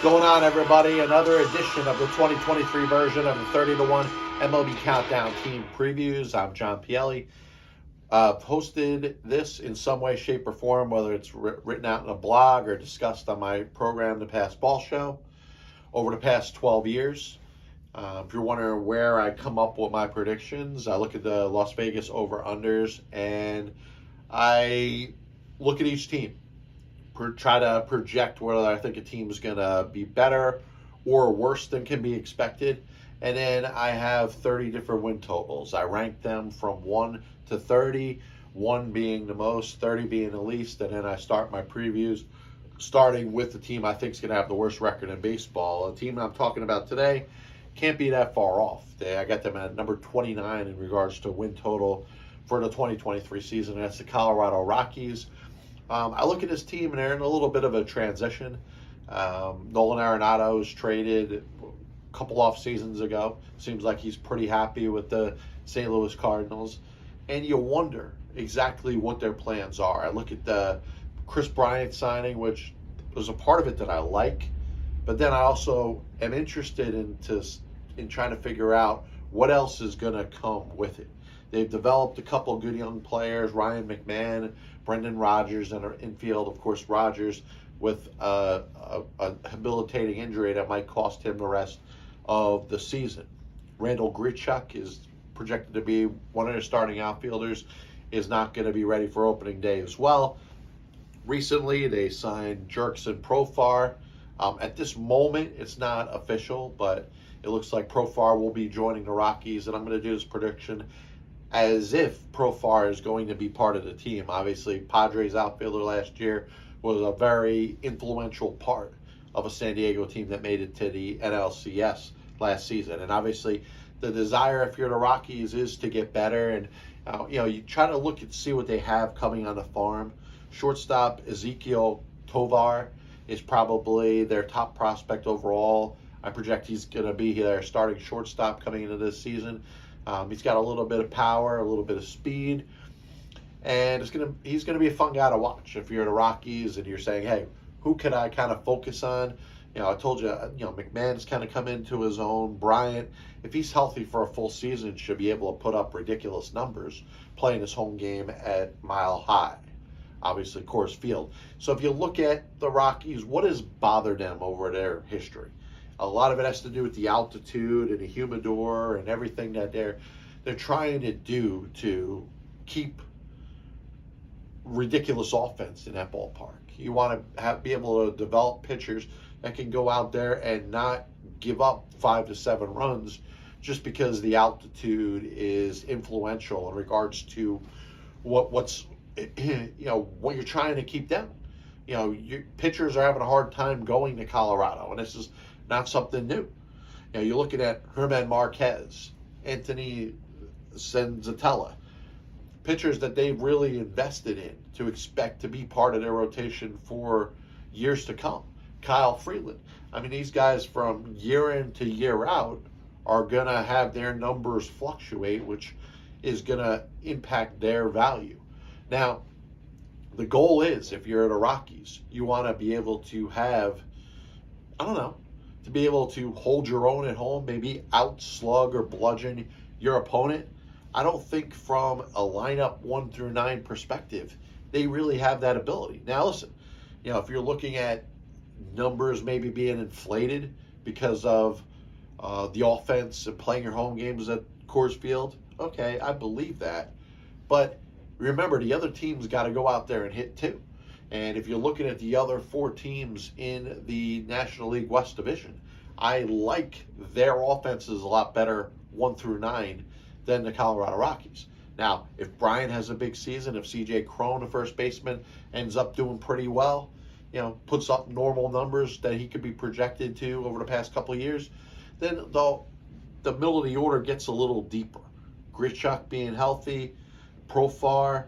Going on, everybody? Another edition of the 2023 version of the 30 to 1 MLB Countdown Team Previews. I'm John Pielli. Posted this in some way, shape, or form, whether it's written out in a blog or discussed on my program, The Past Ball Show, over the past 12 years. If you're wondering where I come up with my predictions, I look at the Las Vegas over-unders, and I look at each team. Try to project whether I think a team is going to be better or worse than can be expected. And then I have 30 different win totals. I rank them from 1 to 30, 1 being the most, 30 being the least. And then I start my previews starting with the team I think is going to have the worst record in baseball. The team I'm talking about today can't be that far off. I got them at number 29 in regards to win total for the 2023 season. That's the Colorado Rockies. I look at this team, and they're in a little bit of a transition. Nolan Arenado was traded a couple off seasons ago. Seems like he's pretty happy with the St. Louis Cardinals. And you wonder exactly what their plans are. I look at the Chris Bryant signing, which was a part of it that I like. But then I also am interested in trying to figure out what else is going to come with it. They've developed a couple of good young players, Ryan McMahon, Brendan Rodgers, and our infield, of course, Rodgers, with a habilitating injury that might cost him the rest of the season. Randall Grichuk is projected to be one of their starting outfielders, is not going to be ready for opening day as well. Recently, they signed Jurickson Profar. At this moment, it's not official, but it looks like Profar will be joining the Rockies, and I'm going to do this prediction as if Profar is going to be part of the team. Obviously, Padres outfielder last year was a very influential part of a San Diego team that made it to the NLCS last season. And obviously, the desire, if you're the Rockies, is to get better. And, you try to look and see what they have coming on the farm. Shortstop Ezekiel Tovar is probably their top prospect overall. I project he's going to be their starting shortstop coming into this season. He's got a little bit of power, a little bit of speed, and he's going to be a fun guy to watch. If you're the Rockies and you're saying, hey, who can I kind of focus on? I told you, McMahon's kind of come into his own. Bryant, if he's healthy for a full season, should be able to put up ridiculous numbers playing his home game at Mile High, obviously Coors Field. So if you look at the Rockies, what has bothered them over their history? A lot of it has to do with the altitude and the humidor and everything that they're trying to do to keep ridiculous offense in that ballpark. You want to be able to develop pitchers that can go out there and not give up 5 to 7 runs just because the altitude is influential in regards to what's what you're trying to keep down. Your pitchers are having a hard time going to Colorado, and this is not something new. You're looking at Herman Marquez, Anthony Senzatella, pitchers that they've really invested in to expect to be part of their rotation for years to come. Kyle Freeland. I mean, these guys from year in to year out are going to have their numbers fluctuate, which is going to impact their value. Now, the goal is, if you're the Rockies, you want to be able to have, to be able to hold your own at home, maybe outslug or bludgeon your opponent. I don't think from a lineup 1 through 9 perspective, they really have that ability. Now, listen, if you're looking at numbers maybe being inflated because of the offense and playing your home games at Coors Field, okay, I believe that. But remember, the other team's got to go out there and hit too. And if you're looking at the other 4 teams in the National League West Division, I like their offenses a lot better 1 through 9 than the Colorado Rockies. Now, if Bryant has a big season, if C.J. Cron, the first baseman, ends up doing pretty well, puts up normal numbers that he could be projected to over the past couple of years, then the middle of the order gets a little deeper. Grichuk being healthy, Profar,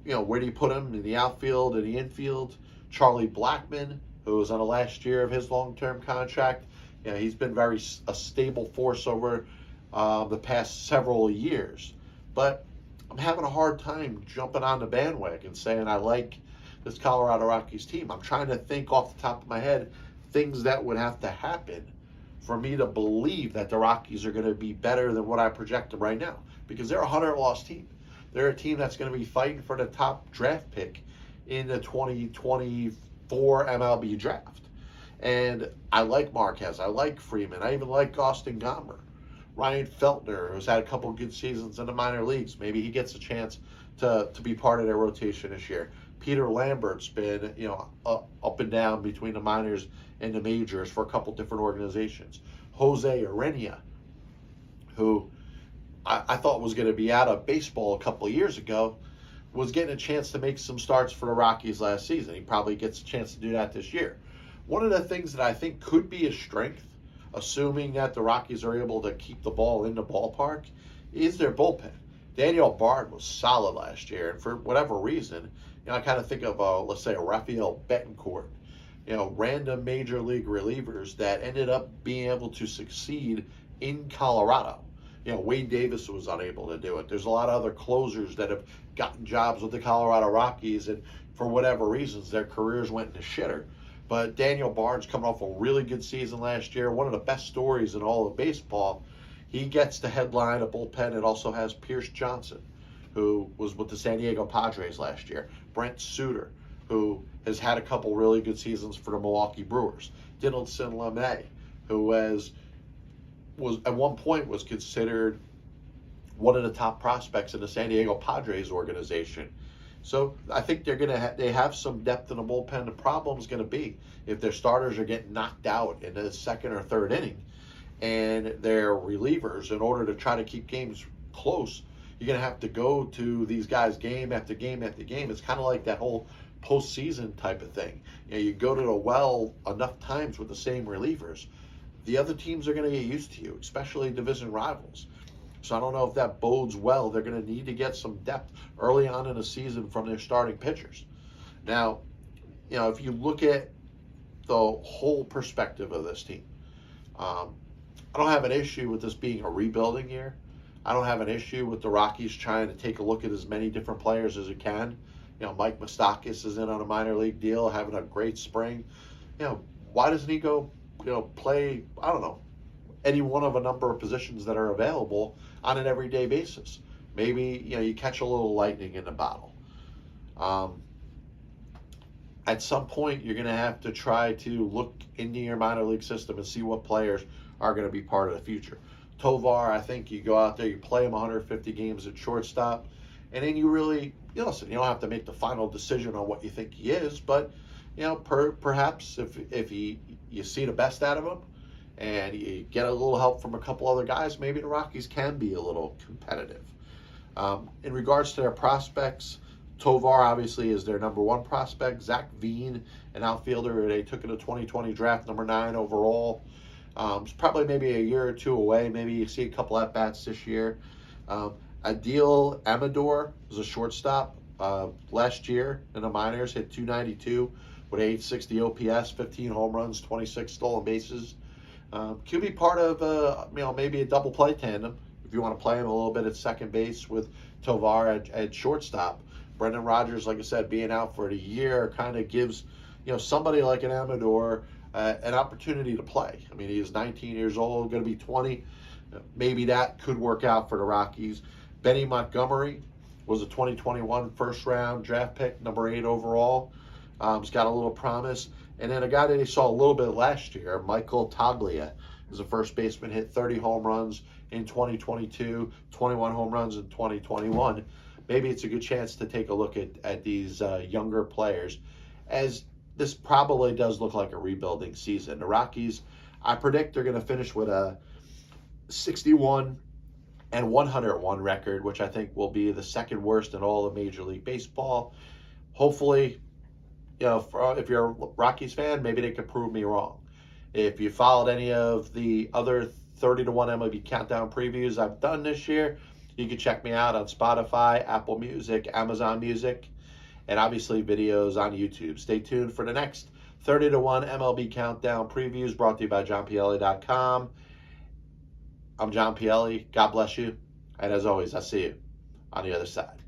where do you put him? In the outfield, in the infield? Charlie Blackmon, who was on the last year of his long-term contract. He's been a stable force over the past several years. But I'm having a hard time jumping on the bandwagon saying I like this Colorado Rockies team. I'm trying to think off the top of my head things that would have to happen for me to believe that the Rockies are going to be better than what I project them right now, because they're a 100-loss team. They're a team that's going to be fighting for the top draft pick in the 2024 MLB draft. And I like Marquez. I like Freeman. I even like Austin Gomber. Ryan Feltner, who's had a couple good seasons in the minor leagues. Maybe he gets a chance to be part of their rotation this year. Peter Lambert's been, up and down between the minors and the majors for a couple different organizations. Jose Urena, who I thought was going to be out of baseball a couple of years ago, was getting a chance to make some starts for the Rockies last season. He probably gets a chance to do that this year. One of the things that I think could be a strength, assuming that the Rockies are able to keep the ball in the ballpark, is their bullpen. Daniel Bard was solid last year, and for whatever reason, I kind of think of, let's say, a Rafael Betancourt, random major league relievers that ended up being able to succeed in Colorado. Wade Davis was unable to do it. There's a lot of other closers that have gotten jobs with the Colorado Rockies, and for whatever reasons, their careers went in the shitter. But Daniel Bard's coming off a really good season last year, one of the best stories in all of baseball. He gets to headline a bullpen. It also has Pierce Johnson, who was with the San Diego Padres last year. Brent Suter, who has had a couple really good seasons for the Milwaukee Brewers. Dinelson Lamet, who was at one point was considered one of the top prospects in the San Diego Padres organization. So I think they have some depth in the bullpen. The problem is going to be if their starters are getting knocked out in the second or third inning, and their relievers, in order to try to keep games close, you're going to have to go to these guys game after game after game. It's kind of like that whole postseason type of thing. You go to the well enough times with the same relievers, the other teams are going to get used to you, especially division rivals. So I don't know if that bodes well. They're going to need to get some depth early on in the season from their starting pitchers. Now, if you look at the whole perspective of this team, I don't have an issue with this being a rebuilding year. I don't have an issue with the Rockies trying to take a look at as many different players as it can. Mike Moustakas is in on a minor league deal, having a great spring. Why doesn't he go, play, I don't know, any one of a number of positions that are available on an everyday basis? Maybe, you catch a little lightning in the bottle. At some point, you're going to have to try to look into your minor league system and see what players are going to be part of the future. Tovar, I think you go out there, you play him 150 games at shortstop, and then you really, listen, you don't have to make the final decision on what you think he is, but, perhaps if you see the best out of him, and you get a little help from a couple other guys, maybe the Rockies can be a little competitive. In regards to their prospects, Tovar obviously is their number one prospect. Zach Veen, an outfielder, they took in the 2020 draft, number 9 overall. It's probably maybe a year or two away. Maybe you see a couple at-bats this year. Adil Amador was a shortstop last year in the minors, hit .292 with 860 OPS, 15 home runs, 26 stolen bases. Could be part of maybe a double play tandem if you want to play him a little bit at second base with Tovar at shortstop. Brendan Rodgers, like I said, being out for a year kind of gives somebody like an Amador an opportunity to play. I mean, he is 19 years old, going to be 20. Maybe that could work out for the Rockies. Benny Montgomery was a 2021 first-round draft pick, number 8 overall. He's got a little promise. And then a guy that he saw a little bit last year, Michael Toglia, is a first baseman, hit 30 home runs in 2022, 21 home runs in 2021. Maybe it's a good chance to take a look at these younger players, as this probably does look like a rebuilding season. The Rockies, I predict they're going to finish with a 61 and 101 record, which I think will be the second worst in all of Major League Baseball. Hopefully, if you're a Rockies fan, maybe they could prove me wrong. If you followed any of the other 30-1 MLB countdown previews I've done this year, you can check me out on Spotify, Apple Music, Amazon Music, and obviously videos on YouTube. Stay tuned for the next 30-1 MLB countdown previews brought to you by JohnPielli.com. I'm John Pielli. God bless you. And as always, I'll see you on the other side.